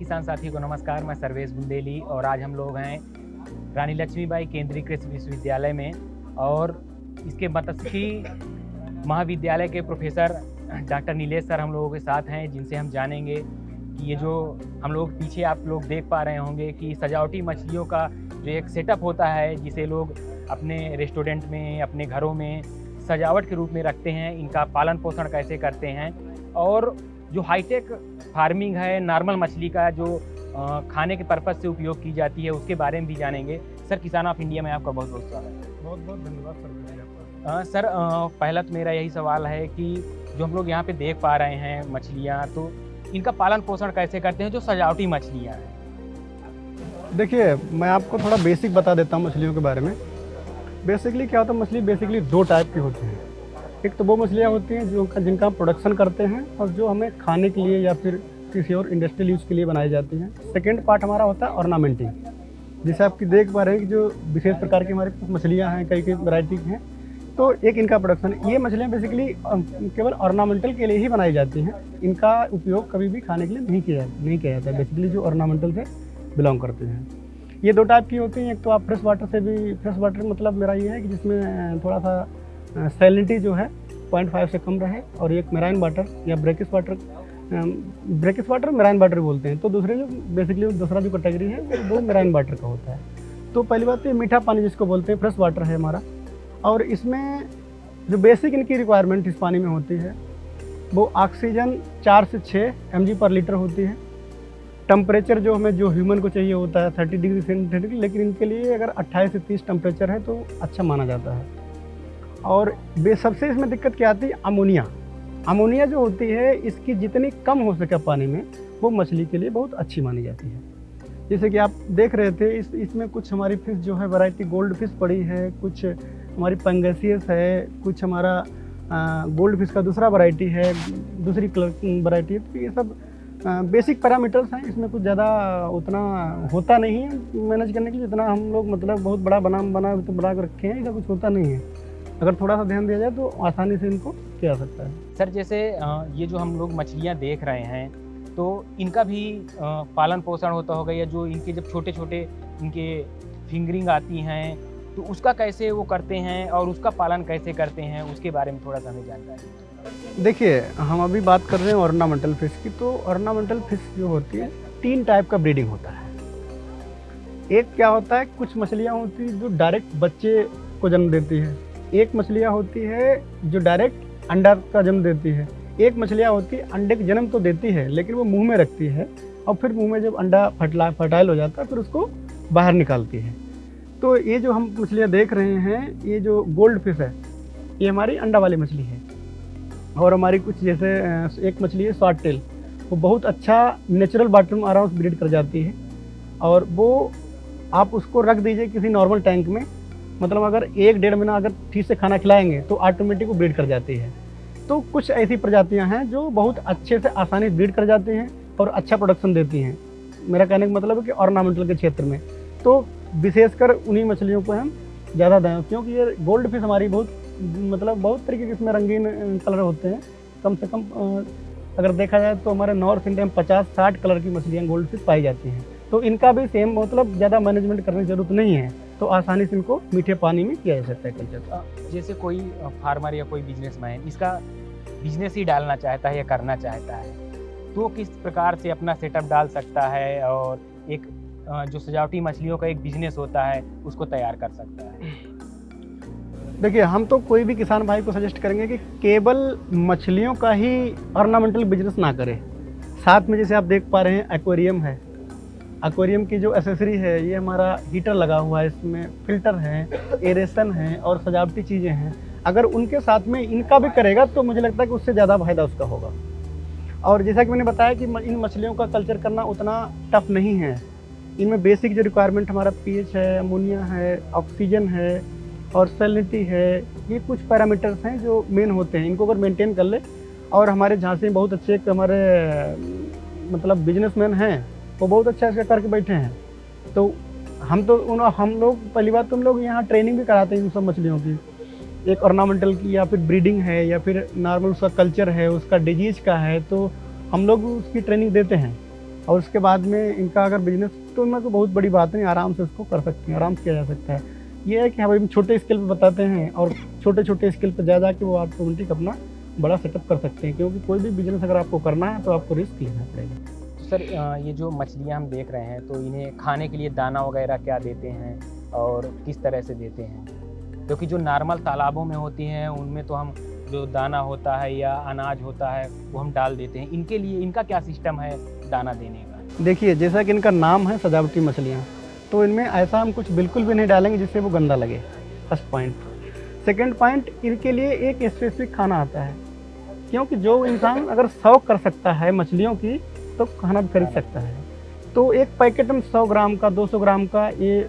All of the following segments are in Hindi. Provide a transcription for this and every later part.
किसान साथियों को नमस्कार। मैं सर्वेश बुंदेली और आज हम लोग हैं रानी लक्ष्मीबाई केंद्रीय कृषि विश्वविद्यालय में और इसके मत्स्यिकी महाविद्यालय के प्रोफेसर डॉक्टर नीलेश सर हम लोगों के साथ हैं, जिनसे हम जानेंगे कि ये जो हम लोग पीछे आप लोग देख पा रहे होंगे कि सजावटी मछलियों का जो एक सेटअप होता है, जिसे लोग अपने रेस्टोरेंट में, अपने घरों में सजावट के रूप में रखते हैं, इनका पालन पोषण कैसे करते हैं और जो हाईटेक फार्मिंग है नॉर्मल मछली का जो खाने के पर्पज़ से उपयोग की जाती है, उसके बारे में भी जानेंगे। सर, किसान ऑफ इंडिया में आपका बहुत बहुत स्वागत है। बहुत बहुत धन्यवाद सर आपका। सर, पहला तो मेरा यही सवाल है कि जो हम लोग यहाँ पे देख पा रहे हैं मछलियाँ, तो इनका पालन पोषण कैसे करते हैं जो सजावटी मछलियाँ हैं? देखिए, मैं आपको थोड़ा बेसिक बता देता हूँ मछलियों के बारे में। बेसिकली क्या होता है, मछली बेसिकली दो टाइप की होती हैं। एक तो वो मछलियाँ होती हैं जिनका हम प्रोडक्शन करते हैं और जो हमें खाने के लिए या फिर किसी और इंडस्ट्रियल यूज़ के लिए बनाई जाती हैं। सेकेंड पार्ट हमारा होता है ऑर्नामेंटिंग, जैसे आपकी देख पा रहे हैं कि जो विशेष प्रकार की हमारे पास मछलियाँ हैं, कई कई वैरायटी की हैं। तो एक इनका प्रोडक्शन, ये मछलियाँ बेसिकली केवल ऑर्नामेंटल के लिए ही बनाई जाती हैं। इनका उपयोग कभी भी खाने के लिए नहीं किया जाता है। बेसिकली जो ऑर्नामेंटल से बिलोंग करते हैं, ये दो टाइप की होती हैं। एक तो आप फ्रेश वाटर से भी, फ्रेश वाटर मतलब मेरा ये है कि जिसमें थोड़ा सा सैलिनिटी जो है 0.5 से कम रहे, और एक मेराइन वाटर या ब्रेकिश वाटर मेराइन वाटर बोलते हैं। तो दूसरे जो बेसिकली दूसरा जो कैटेगरी है वो मेराइन वाटर का होता है। तो पहली बात तो ये मीठा पानी जिसको बोलते हैं, फ्रेश वाटर है हमारा। और इसमें जो बेसिक इनकी रिक्वायरमेंट इस पानी में होती है वो ऑक्सीजन 4 से 6 mg पर लीटर होती है। टेम्परेचर जो ह्यूमन को चाहिए होता है 30 डिग्री सेंटीग्रेड, लेकिन इनके लिए अगर 28 से 30 टेम्परेचर है तो अच्छा माना जाता है। और सबसे इसमें दिक्कत क्या आती है, अमोनिया जो होती है, इसकी जितनी कम हो सके पानी में वो मछली के लिए बहुत अच्छी मानी जाती है। जैसे कि आप देख रहे थे, इसमें कुछ हमारी फिश जो है वैरायटी गोल्ड फिश पड़ी है, कुछ हमारी पंगेसियस है, कुछ हमारा गोल्ड फिश का दूसरा वैरायटी है, दूसरी कलर वैरायटी है। तो ये सब बेसिक पैरामीटर्स हैं, इसमें कुछ ज़्यादा उतना होता नहीं है मैनेज करने के लिए, जितना हम लोग मतलब बहुत बड़ा बना तो बना कर रखे हैं, ऐसा कुछ होता नहीं है। अगर थोड़ा सा ध्यान दिया जाए तो आसानी से इनको किया जा सकता है। सर, जैसे ये जो हम लोग मछलियाँ देख रहे हैं, तो इनका भी पालन पोषण होता होगा, या जो इनके जब छोटे छोटे इनके फिंगरिंग आती हैं तो उसका कैसे वो करते हैं और उसका पालन कैसे करते हैं, उसके बारे में थोड़ा सा हमें जानकारी। देखिए, हम अभी बात कर रहे हैं ऑर्नामेंटल फिश की। तो ऑर्नामेंटल फिश जो होती है, 3 टाइप का ब्रीडिंग होता है। एक क्या होता है, कुछ मछलियाँ होती हैं जो डायरेक्ट बच्चे को जन्म देती है। एक मछलियाँ होती है जो डायरेक्ट अंडा का जन्म देती है। एक मछलियाँ होती है अंडे का जन्म तो देती है लेकिन वो मुंह में रखती है, और फिर मुंह में जब अंडा फर्टाइल हो जाता है फिर उसको बाहर निकालती है। तो ये जो हम मछलियाँ देख रहे हैं, ये जो गोल्ड फिश है, ये हमारी अंडा वाली मछली है। और हमारी कुछ जैसे एक मछली है शॉर्ट टेल, वो बहुत अच्छा नेचुरल वाटर में आराम से ब्रीड कर जाती है। और वो आप उसको रख दीजिए किसी नॉर्मल टैंक में, मतलब अगर 1-1.5 महीना अगर ठीक से खाना खिलाएंगे तो ऑटोमेटिक वो ब्रीड कर जाती है। तो कुछ ऐसी प्रजातियां हैं जो बहुत अच्छे से आसानी से ब्रीड कर जाती हैं और अच्छा प्रोडक्शन देती हैं। मेरा कहने का मतलब है कि ऑर्नामेंटल के क्षेत्र में तो विशेषकर उन्हीं मछलियों को हम ज़्यादा दें, क्योंकि ये गोल्ड फिश हमारी बहुत तरीके के इसमें रंगीन कलर होते हैं। कम से कम अगर देखा जाए तो हमारे नॉर्थ इंडिया में 50-60 कलर की मछलियाँ गोल्ड फिश पाई जाती हैं। तो इनका भी सेम ज़्यादा मैनेजमेंट करने की जरूरत नहीं है, तो आसानी से इनको मीठे पानी में किया जा सकता है कल्चर। जैसे कोई फार्मर या कोई बिजनेसमैन इसका बिजनेस ही डालना चाहता है या करना चाहता है, तो किस प्रकार से अपना सेटअप डाल सकता है और एक जो सजावटी मछलियों का एक बिजनेस होता है उसको तैयार कर सकता है? देखिए, हम तो कोई भी किसान भाई को सजेस्ट करेंगे कि केवल मछलियों का ही ऑर्नामेंटल बिजनेस ना करें। साथ में जैसे आप देख पा रहे हैं एक्वेरियम है, एक्वेरियम की जो एसेसरी है, ये हमारा हीटर लगा हुआ है, इसमें फिल्टर है, एरेशन है और सजावटी चीज़ें हैं। अगर उनके साथ में इनका भी करेगा तो मुझे लगता है कि उससे ज़्यादा फायदा उसका होगा। और जैसा कि मैंने बताया कि इन मछलियों का कल्चर करना उतना टफ नहीं है। इनमें बेसिक जो रिक्वायरमेंट हमारा पीएच है, अमोनिया है, ऑक्सीजन है और सैलिनिटी है, ये कुछ पैरामीटर्स हैं जो मेन होते हैं। इनको अगर मेंटेन कर ले, और हमारे झांसी में बहुत अच्छे हमारे मतलब बिजनेसमैन हैं, वो बहुत अच्छा इसका करके बैठे हैं। तो हम लोग पहली बात तो हम लोग यहाँ ट्रेनिंग भी कराते हैं इन सब मछलियों की, एक ऑर्नामेंटल की या फिर ब्रीडिंग है या फिर नॉर्मल उसका कल्चर है, उसका डिजीज का है, तो हम लोग उसकी ट्रेनिंग देते हैं। और उसके बाद में इनका अगर बिजनेस, तो इनमें कोई बहुत बड़ी बात नहीं, आराम से उसको कर सकते हैं, आराम से किया जा सकता है। ये है कि हम छोटे स्केल पे बताते हैं और छोटे छोटे स्केल पे जा के वो ऑटोमेटिक अपना बड़ा सेटअप कर सकते हैं, क्योंकि कोई भी बिजनेस अगर आपको करना है तो आपको रिस्क लेना पड़ेगा। तो सर ये जो मछलियाँ हम देख रहे हैं तो इन्हें खाने के लिए दाना वगैरह क्या देते हैं और किस तरह से देते हैं? क्योंकि जो नॉर्मल तालाबों में होती हैं उनमें तो हम जो दाना होता है या अनाज होता है वो हम डाल देते हैं, इनके लिए इनका क्या सिस्टम है दाना देने का? देखिए, जैसा कि इनका नाम है सजावटी मछलियाँ, तो इनमें ऐसा हम कुछ बिल्कुल भी नहीं डालेंगे जिससे वो गंदा लगे, फर्स्ट पॉइंट। सेकंड पॉइंट, इनके लिए एक स्पेसिफिक खाना आता है, क्योंकि जो इंसान अगर शौक कर सकता है मछलियों की तो खाना भी खरीद सकता है। तो एक पैकेट में 100 ग्राम का, 200 ग्राम का ये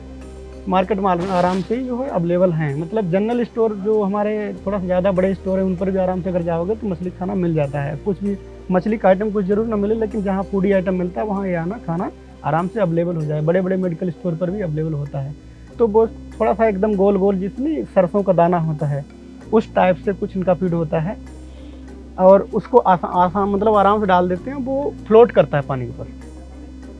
मार्केट में आराम से जो है अवेलेबल हैं। मतलब जनरल स्टोर जो हमारे थोड़ा सा ज़्यादा बड़े स्टोर है उन पर भी आराम से अगर जाओगे तो मछली खाना मिल जाता है। कुछ भी मछली का आइटम कुछ जरूर ना मिले, लेकिन जहाँ फूडी आइटम मिलता है वहाँ ये आना खाना आराम से अवेलेबल हो जाए। बड़े बड़े मेडिकल स्टोर पर भी अवेलेबल होता है। तो वो थोड़ा सा एकदम गोल गोल जिसमें सरसों का दाना होता है उस टाइप से कुछ इनका फीड होता है, और उसको आसान मतलब आराम से डाल देते हैं, वो फ्लोट करता है पानी के ऊपर।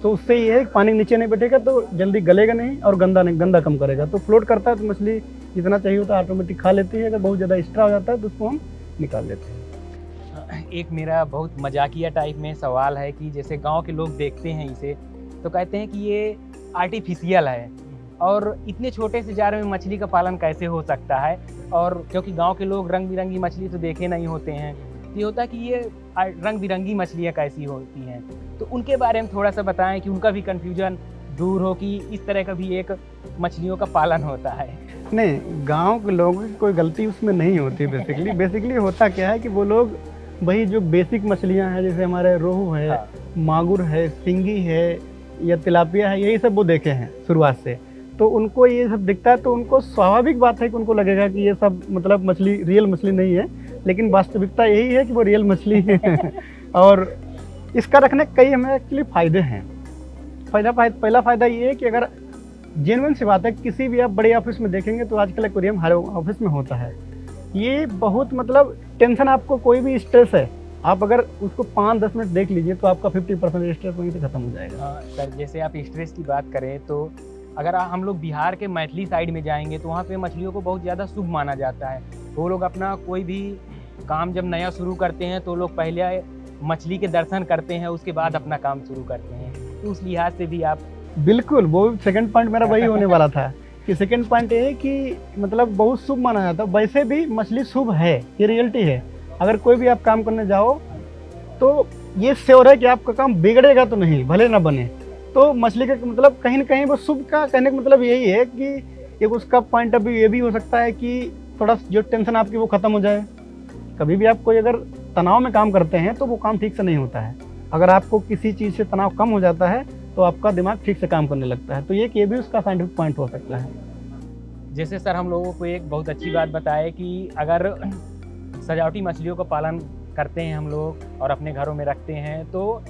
तो उससे ये है कि पानी नीचे नहीं बैठेगा तो जल्दी गलेगा नहीं और गंदा कम करेगा। तो फ्लोट करता है तो मछली जितना चाहिए होता है ऑटोमेटिक खा लेती है। अगर बहुत ज़्यादा एक्स्ट्रा हो जाता है तो उसको हम निकाल देते हैं। एक मेरा बहुत मजाकिया टाइप में सवाल है कि जैसे गांव के लोग देखते हैं इसे तो कहते हैं कि ये आर्टिफिशियल है, और इतने छोटे से जार में मछली का पालन कैसे हो सकता है? और क्योंकि गांव के लोग रंग बिरंगी मछली तो देखे नहीं होते हैं, ये होता है कि ये रंग बिरंगी मछलियाँ कैसी होती हैं, तो उनके बारे में थोड़ा सा बताएं कि उनका भी कन्फ्यूजन दूर हो कि इस तरह का भी एक मछलियों का पालन होता है। नहीं, गांव के लोगों की कोई गलती उसमें नहीं होती। बेसिकली होता क्या है कि वो लोग वही जो बेसिक मछलियां हैं, जैसे हमारे रोहू है, हाँ। मागुर है, सिंगी है या तिलापिया है, यही सब वो देखे हैं शुरुआत से। तो उनको ये सब दिखता है तो उनको स्वाभाविक बात है कि उनको लगेगा कि ये सब मतलब मछली रियल मछली नहीं है, लेकिन वास्तविकता यही है कि वो रियल मछली है। और इसका रखने के कई हमें एक्चुअली फ़ायदे हैं। पहला फ़ायदा ये है कि अगर जेन्युइन सी बात है, किसी भी आप बड़े ऑफिस में देखेंगे तो आजकल एक्वेरियम हर ऑफिस में होता है। ये बहुत मतलब टेंशन, आपको कोई भी स्ट्रेस है, आप अगर उसको 5-10 मिनट देख लीजिए तो आपका 50% स्ट्रेस वहीं से खत्म हो जाएगा। सर जैसे आप स्ट्रेस की बात करें तो अगर हम लोग बिहार के मैथिली साइड में जाएंगे तो वहाँ पे मछलियों को बहुत ज़्यादा शुभ माना जाता है। वो लोग अपना कोई भी काम जब नया शुरू करते हैं तो लोग पहले मछली के दर्शन करते हैं, उसके बाद अपना काम शुरू करते हैं। तो उस लिहाज से भी आप बिल्कुल, वो सेकंड पॉइंट मेरा वही होने वाला था कि सेकंड पॉइंट ये है कि मतलब बहुत शुभ माना जाता है। वैसे भी मछली शुभ है, ये रियलिटी है। अगर कोई भी आप काम करने जाओ तो ये श्योर है कि आपका काम बिगड़ेगा तो नहीं, भले ना बने। तो मछली का मतलब कहीं ना कहीं वो शुभ का कहने का मतलब यही है कि एक उसका पॉइंट ऑफ व्यू ये भी हो सकता है कि थोड़ा जो टेंशन आपकी वो खत्म हो जाए। कभी भी आप कोई अगर तनाव में काम करते हैं तो वो काम ठीक से नहीं होता है। अगर आपको किसी चीज़ से तनाव कम हो जाता है तो आपका दिमाग ठीक से काम करने लगता है। तो ये भी उसका साइंटिफिक पॉइंट हो सकता है। जैसे सर हम लोगों को एक बहुत अच्छी बात बताए कि अगर सजावटी मछलियों का पालन करते हैं हम लोग और अपने घरों में रखते हैं तो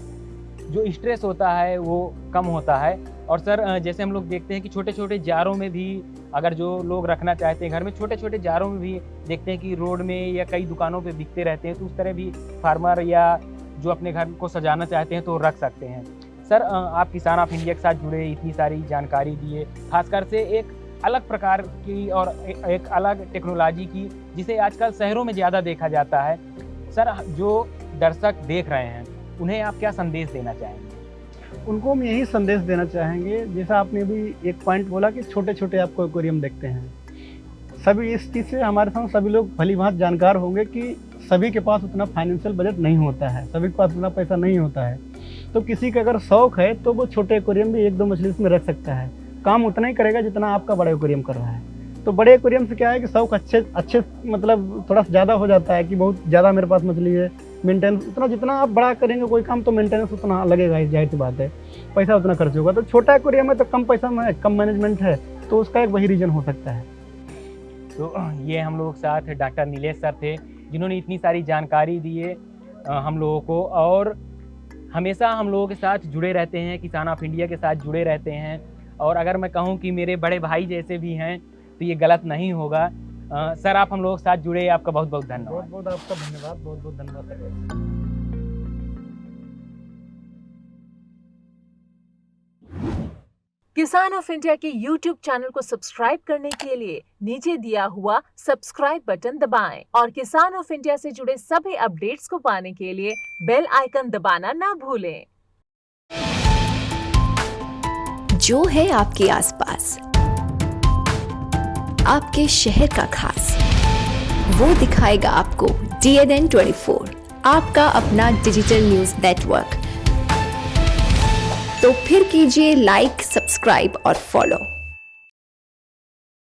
जो स्ट्रेस होता है वो कम होता है। और सर जैसे हम लोग देखते हैं कि छोटे छोटे जारों में भी अगर जो लोग रखना चाहते हैं घर में, छोटे छोटे जारों में भी देखते हैं कि रोड में या कई दुकानों पे बिकते रहते हैं, तो उस तरह भी फार्मर या जो अपने घर को सजाना चाहते हैं तो रख सकते हैं। सर आप किसान ऑफ इंडिया के साथ जुड़े, इतनी सारी जानकारी दिए, खासकर से एक अलग प्रकार की और एक अलग टेक्नोलॉजी की जिसे आजकल शहरों में ज़्यादा देखा जाता है। सर जो दर्शक देख रहे हैं उन्हें आप क्या संदेश देना चाहेंगे? उनको हम यही संदेश देना चाहेंगे, जैसा आपने अभी एक पॉइंट बोला कि छोटे छोटे आपको एक्वेरियम देखते हैं, सभी इस चीज़ से हमारे साथ सभी लोग भली भांति जानकार होंगे कि सभी के पास उतना फाइनेंशियल बजट नहीं होता है, सभी के पास उतना पैसा नहीं होता है। तो किसी का अगर शौक है तो वो छोटे एक्वेरियम भी 1-2 मछली इसमें रख सकता है। काम उतना ही करेगा जितना आपका बड़ा एक्वेरियम कर रहा है। तो बड़े एक्वेरियम से क्या है कि शौक अच्छे मतलब थोड़ा सा ज़्यादा हो जाता है कि बहुत ज़्यादा मेरे पास मछली है, मेंटेनेंस उतना, जितना आप बड़ा करेंगे कोई काम तो मेंटेनेंस उतना लगेगा, जाहिर सी बात है, पैसा उतना खर्च होगा। तो छोटा एक्वेरियम है तो कम पैसा में कम मैनेजमेंट है, तो उसका एक वही रीज़न हो सकता है। तो ये हम लोग के साथ डॉक्टर नीलेश सर थे जिन्होंने इतनी सारी जानकारी दी है हम लोगों को, और हमेशा हम लोगों के साथ जुड़े रहते हैं, किसान ऑफ इंडिया के साथ जुड़े रहते हैं। और अगर मैं कहूँ कि मेरे बड़े भाई जैसे भी हैं तो ये गलत नहीं होगा। सर आप हम लोगों के साथ जुड़े, आपका बहुत बहुत धन्यवाद। बहुत बहुत आपका धन्यवाद, बहुत बहुत धन्यवाद सर। किसान ऑफ इंडिया के YouTube चैनल को सब्सक्राइब करने के लिए नीचे दिया हुआ सब्सक्राइब बटन दबाएं और किसान ऑफ इंडिया से जुड़े सभी अपडेट्स को पाने के लिए बेल आइकन दबाना ना भूलें। जो है आपके आसपास, आपके शहर का खास, वो दिखाएगा आपको DNN 24, आपका अपना डिजिटल न्यूज नेटवर्क। तो फिर कीजिए लाइक, सब्सक्राइब और फॉलो।